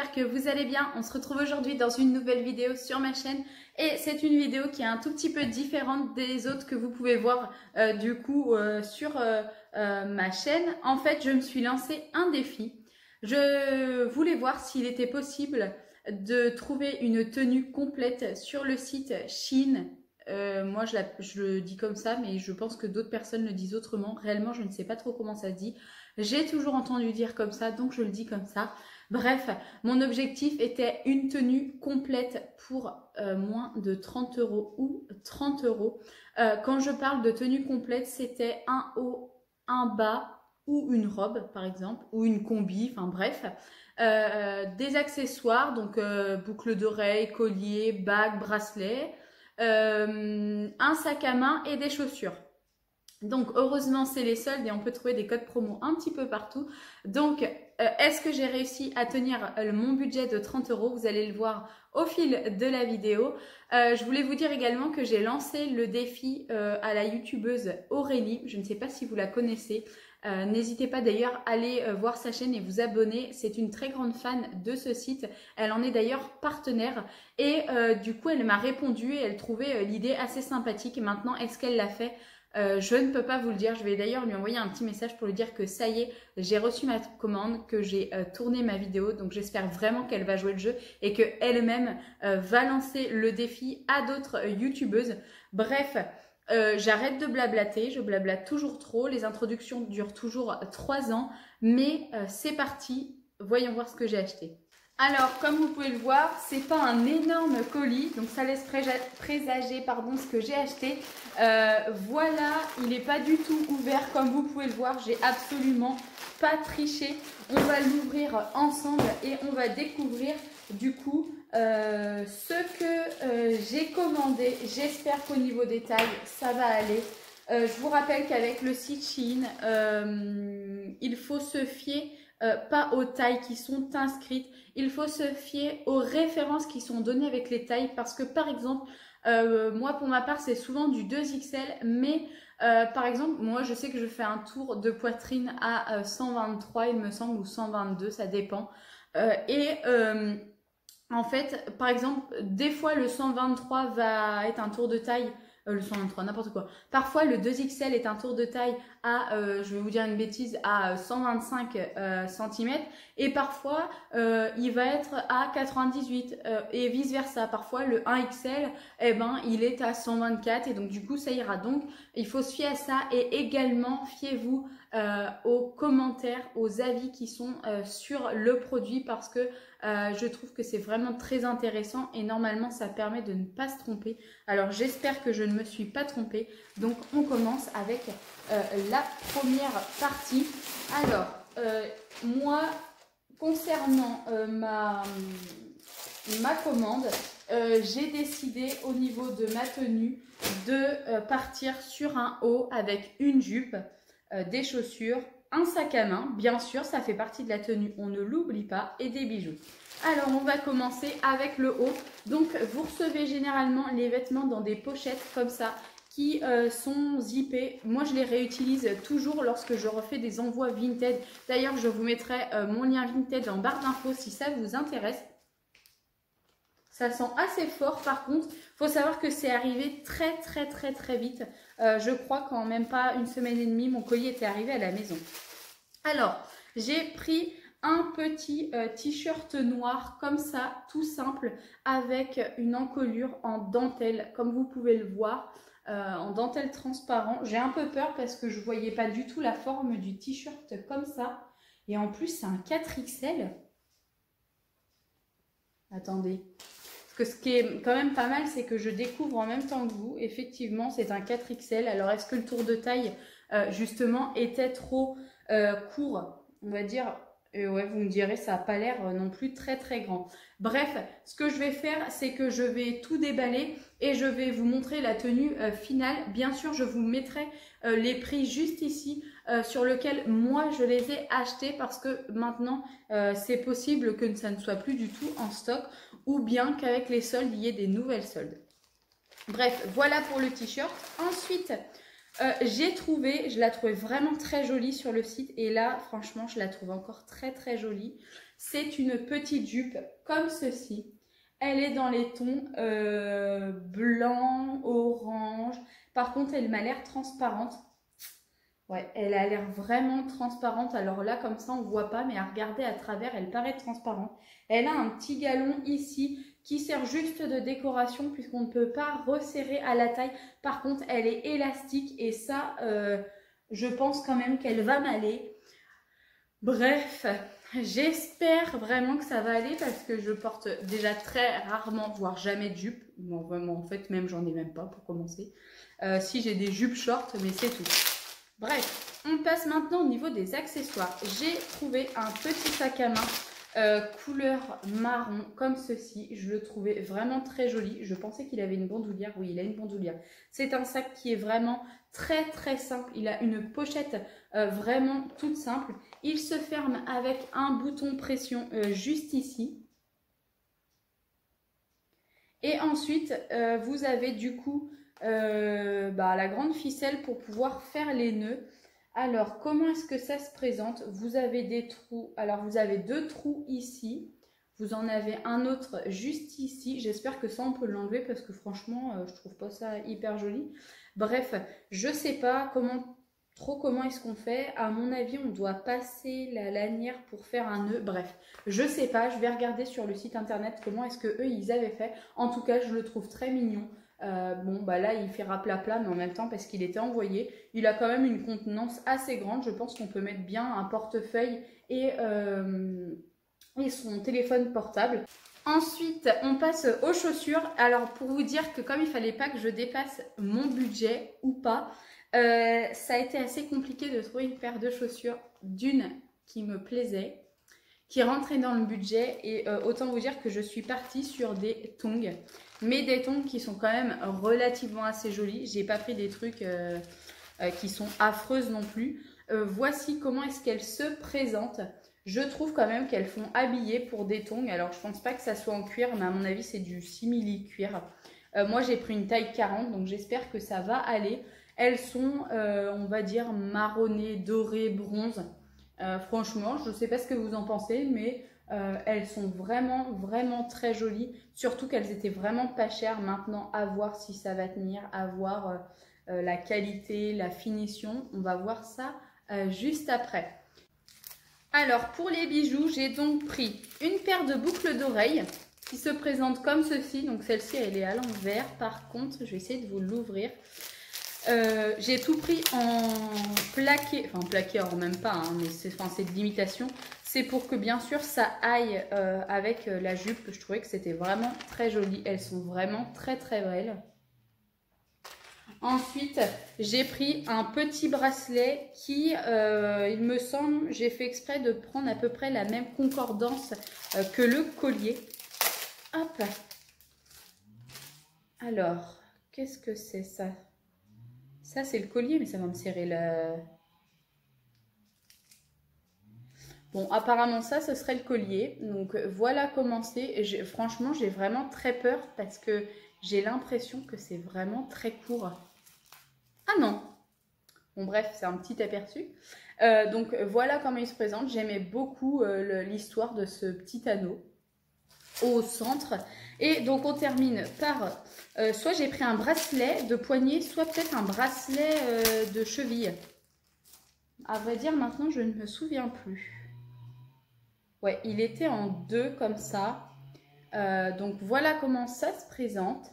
j'espère que vous allez bien. On se retrouve aujourd'hui dans une nouvelle vidéo sur ma chaîne et c'est une vidéo qui est un tout petit peu différente des autres que vous pouvez voir sur ma chaîne. En fait, je me suis lancé un défi. Je voulais voir s'il était possible de trouver une tenue complète sur le site Shein. Moi, je le dis comme ça, mais je pense que d'autres personnes le disent autrement. Réellement, je ne sais pas trop comment ça se dit. J'ai toujours entendu dire comme ça, donc je le dis comme ça. Bref, mon objectif était une tenue complète pour moins de 30 € ou 30 €. Quand je parle de tenue complète, c'était un haut, un bas ou une robe, par exemple, ou une combi, enfin bref. Des accessoires, donc boucle d'oreille, collier, bague, bracelet. Un sac à main et des chaussures. Donc heureusement c'est les soldes et on peut trouver des codes promo un petit peu partout. Donc est-ce que j'ai réussi à tenir mon budget de 30 €? Vous allez le voir au fil de la vidéo. Je voulais vous dire également que j'ai lancé le défi à la youtubeuse Aurélie. Je ne sais pas si vous la connaissez. N'hésitez pas d'ailleurs à aller voir sa chaîne et vous abonner. C'est une très grande fan de ce site. Elle en est d'ailleurs partenaire et du coup elle m'a répondu et elle trouvait l'idée assez sympathique. Maintenant, est-ce qu'elle l'a fait? Je ne peux pas vous le dire. Je vais d'ailleurs lui envoyer un petit message pour lui dire que ça y est, j'ai reçu ma commande, que j'ai tourné ma vidéo. Donc j'espère vraiment qu'elle va jouer le jeu et qu'elle-même va lancer le défi à d'autres youtubeuses. Bref, j'arrête de blablater. Je blablate toujours trop. Les introductions durent toujours 3 ans. Mais c'est parti. Voyons voir ce que j'ai acheté. Alors, comme vous pouvez le voir, c'est pas un énorme colis, donc ça laisse présager ce que j'ai acheté. Voilà, il n'est pas du tout ouvert, comme vous pouvez le voir, j'ai absolument pas triché. On va l'ouvrir ensemble et on va découvrir du coup ce que j'ai commandé. J'espère qu'au niveau des tailles, ça va aller. Je vous rappelle qu'avec le site Shein, il faut se fier pas aux tailles qui sont inscrites. Il faut se fier aux références qui sont données avec les tailles parce que par exemple, moi pour ma part c'est souvent du 2XL mais par exemple moi je sais que je fais un tour de poitrine à 123 il me semble ou 122 ça dépend en fait par exemple des fois le 123 va être un tour de taille le 123, n'importe quoi. Parfois, le 2XL est un tour de taille à, je vais vous dire une bêtise, à 125 cm. Et parfois, il va être à 98 et vice versa. Parfois, le 1XL, eh ben, il est à 124 et donc du coup, ça ira. Donc, il faut se fier à ça et également, fiez-vous aux commentaires, aux avis qui sont sur le produit parce que je trouve que c'est vraiment très intéressant et normalement ça permet de ne pas se tromper. Alors j'espère que je ne me suis pas trompée. Donc on commence avec la première partie. Alors moi concernant ma commande, j'ai décidé au niveau de ma tenue de partir sur un haut avec une jupe, des chaussures, un sac à main, bien sûr, ça fait partie de la tenue, on ne l'oublie pas, et des bijoux. Alors, on va commencer avec le haut. Donc, vous recevez généralement les vêtements dans des pochettes comme ça, qui sont zippées. Moi, je les réutilise toujours lorsque je refais des envois Vinted. D'ailleurs, je vous mettrai mon lien Vinted en barre d'infos si ça vous intéresse. Ça sent assez fort par contre. Il faut savoir que c'est arrivé très vite. Je crois qu'en même pas une semaine et demie, mon colis était arrivé à la maison. Alors, j'ai pris un petit t-shirt noir comme ça, tout simple, avec une encolure en dentelle, comme vous pouvez le voir, en dentelle transparent. J'ai un peu peur parce que je ne voyais pas du tout la forme du t-shirt comme ça. Et en plus, c'est un 4XL. Attendez. Parce que ce qui est quand même pas mal, c'est que je découvre en même temps que vous. Effectivement, c'est un 4XL. Alors, est-ce que le tour de taille, justement, était trop court? On va dire, ouais, vous me direz, ça n'a pas l'air non plus très grand. Bref, ce que je vais faire, c'est que je vais tout déballer et je vais vous montrer la tenue finale. Bien sûr, je vous mettrai les prix juste ici sur lequel moi je les ai achetés parce que maintenant c'est possible que ça ne soit plus du tout en stock ou bien qu'avec les soldes il y ait des nouvelles soldes. Bref, voilà pour le t-shirt. Ensuite, je la trouvais vraiment très jolie sur le site et là franchement je la trouve encore très jolie. C'est une petite jupe comme ceci. Elle est dans les tons blanc, orange. Par contre, elle m'a l'air transparente. Ouais, elle a l'air vraiment transparente. Alors là, comme ça, on ne voit pas, mais à regarder à travers, elle paraît transparente. Elle a un petit galon ici qui sert juste de décoration puisqu'on ne peut pas resserrer à la taille. Par contre, elle est élastique et ça, je pense quand même qu'elle va m'aller. Bref, j'espère vraiment que ça va aller parce que je porte déjà très rarement, voire jamais de jupe. Bon, vraiment, en fait, même j'en ai même pas pour commencer. Si j'ai des jupes short, mais c'est tout. Bref, on passe maintenant au niveau des accessoires. J'ai trouvé un petit sac à main couleur marron comme ceci. Je le trouvais vraiment très joli. Je pensais qu'il avait une bandoulière. Oui, il a une bandoulière. C'est un sac qui est vraiment très simple. Il a une pochette vraiment toute simple. Il se ferme avec un bouton pression juste ici. Et ensuite, vous avez du coup la grande ficelle pour pouvoir faire les nœuds. Alors, comment est-ce que ça se présente? Vous avez des trous. Alors, vous avez 2 trous ici. Vous en avez un autre juste ici. J'espère que ça, on peut l'enlever parce que franchement, je trouve pas ça hyper joli. Bref, je sais pas comment est-ce qu'on fait. À mon avis, on doit passer la lanière pour faire un nœud. Bref, je sais pas. Je vais regarder sur le site internet comment est-ce que eux ils avaient fait. En tout cas, je le trouve très mignon. Là il fait rapla-pla mais en même temps parce qu'il était envoyé, il a quand même une contenance assez grande. Je pense qu'on peut mettre bien un portefeuille et son téléphone portable. Ensuite on passe aux chaussures. Alors pour vous dire que comme il fallait pas que je dépasse mon budget ou pas, ça a été assez compliqué de trouver une paire de chaussures d'une qui me plaisait, qui rentrait dans le budget et autant vous dire que je suis partie sur des tongs. Mais des tongs qui sont quand même relativement assez jolis. J'ai pas pris des trucs qui sont affreuses non plus. Voici comment est-ce qu'elles se présentent. Je trouve quand même qu'elles font habiller pour des tongs. Alors je pense pas que ça soit en cuir, mais à mon avis c'est du simili cuir. Moi j'ai pris une taille 40, donc j'espère que ça va aller. Elles sont, on va dire, marronnées, dorées, bronze. Franchement, je ne sais pas ce que vous en pensez, mais elles sont vraiment très jolies. Surtout qu'elles étaient vraiment pas chères. Maintenant, à voir si ça va tenir, à voir la qualité, la finition. On va voir ça juste après. Alors, pour les bijoux, j'ai donc pris une paire de boucles d'oreilles qui se présente comme ceci. Donc, celle-ci, elle est à l'envers. Par contre, je vais essayer de vous l'ouvrir. J'ai tout pris en plaqué, enfin plaqué, alors même pas, hein, mais c'est de l'imitation. C'est pour que bien sûr ça aille avec la jupe. Je trouvais que c'était vraiment très joli. Elles sont vraiment très belles. Ensuite, j'ai pris un petit bracelet qui, il me semble, j'ai fait exprès de prendre à peu près la même concordance que le collier. Hop. Alors, qu'est-ce que c'est ça? Ça, c'est le collier, mais ça va me serrer le... Bon, apparemment, ça, ce serait le collier. Donc, voilà comment c'est. Franchement, j'ai vraiment très peur parce que j'ai l'impression que c'est vraiment très court. Ah non! Bon, bref, c'est un petit aperçu. Donc, voilà comment il se présente. J'aimais beaucoup l'histoire de ce petit anneau au centre. Et donc, on termine par... soit j'ai pris un bracelet de poignet, soit peut-être un bracelet de cheville. À vrai dire, maintenant, je ne me souviens plus. Ouais, il était en 2 comme ça. Donc, voilà comment ça se présente.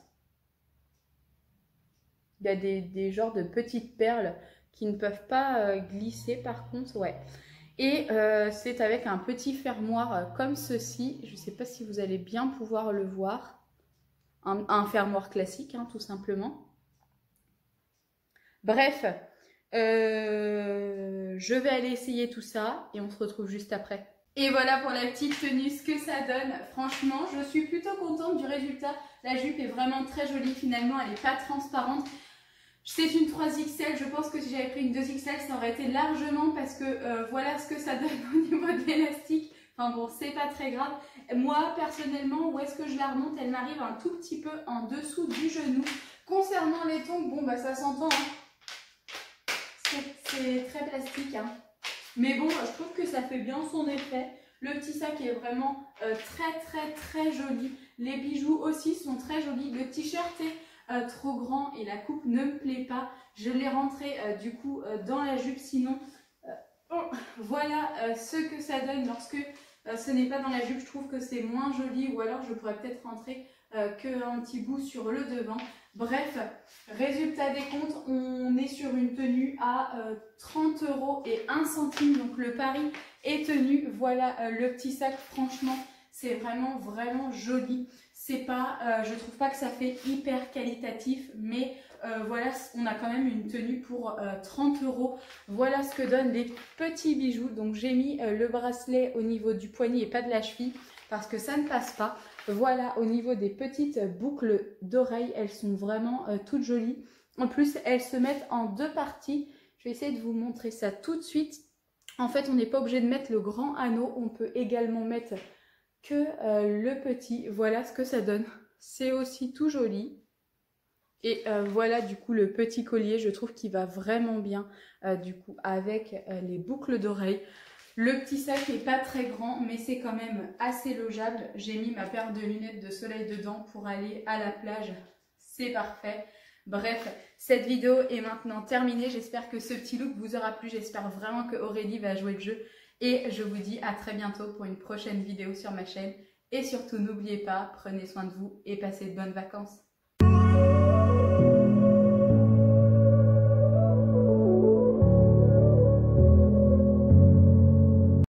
Il y a des genres de petites perles qui ne peuvent pas glisser par contre, ouais. Et c'est avec un petit fermoir comme ceci. Je ne sais pas si vous allez bien pouvoir le voir. Un fermoir classique, hein, tout simplement. Bref, je vais aller essayer tout ça et on se retrouve juste après. Et voilà pour la petite tenue, ce que ça donne. Franchement, je suis plutôt contente du résultat. La jupe est vraiment très jolie finalement, elle n'est pas transparente. C'est une 3XL, je pense que si j'avais pris une 2XL, ça aurait été largement parce que voilà ce que ça donne au niveau de l'élastique. Enfin bon, c'est pas très grave. Moi, personnellement, où est-ce que je la remonte? Elle m'arrive un tout petit peu en dessous du genou. Concernant les tongs, bon bah ça s'entend, hein. C'est très plastique, hein. Mais bon, je trouve que ça fait bien son effet. Le petit sac est vraiment très joli. Les bijoux aussi sont très jolis. Le t-shirt est trop grand et la coupe ne me plaît pas. Je l'ai rentré du coup dans la jupe, sinon voilà ce que ça donne lorsque ce n'est pas dans la jupe. Je trouve que c'est moins joli, ou alors je pourrais peut-être rentrer qu'un petit bout sur le devant. Bref, résultat des comptes, on est sur une tenue à 30 € et 1 centime. Donc le pari est tenu. Voilà le petit sac, franchement, c'est vraiment joli. C'est pas, je trouve pas que ça fait hyper qualitatif, mais voilà, on a quand même une tenue pour 30 €. Voilà ce que donnent les petits bijoux. Donc j'ai mis le bracelet au niveau du poignet et pas de la cheville parce que ça ne passe pas. Voilà, au niveau des petites boucles d'oreilles, elles sont vraiment toutes jolies. En plus, elles se mettent en 2 parties. Je vais essayer de vous montrer ça tout de suite. En fait, on n'est pas obligé de mettre le grand anneau. On peut également mettre que le petit. Voilà ce que ça donne. C'est aussi tout joli. Et voilà du coup le petit collier. Je trouve qu'il va vraiment bien du coup avec les boucles d'oreilles. Le petit sac n'est pas très grand, mais c'est quand même assez logeable. J'ai mis ma paire de lunettes de soleil dedans pour aller à la plage. C'est parfait. Bref, cette vidéo est maintenant terminée. J'espère que ce petit look vous aura plu. J'espère vraiment que Aurélie va jouer le jeu. Et je vous dis à très bientôt pour une prochaine vidéo sur ma chaîne. Et surtout, n'oubliez pas, prenez soin de vous et passez de bonnes vacances.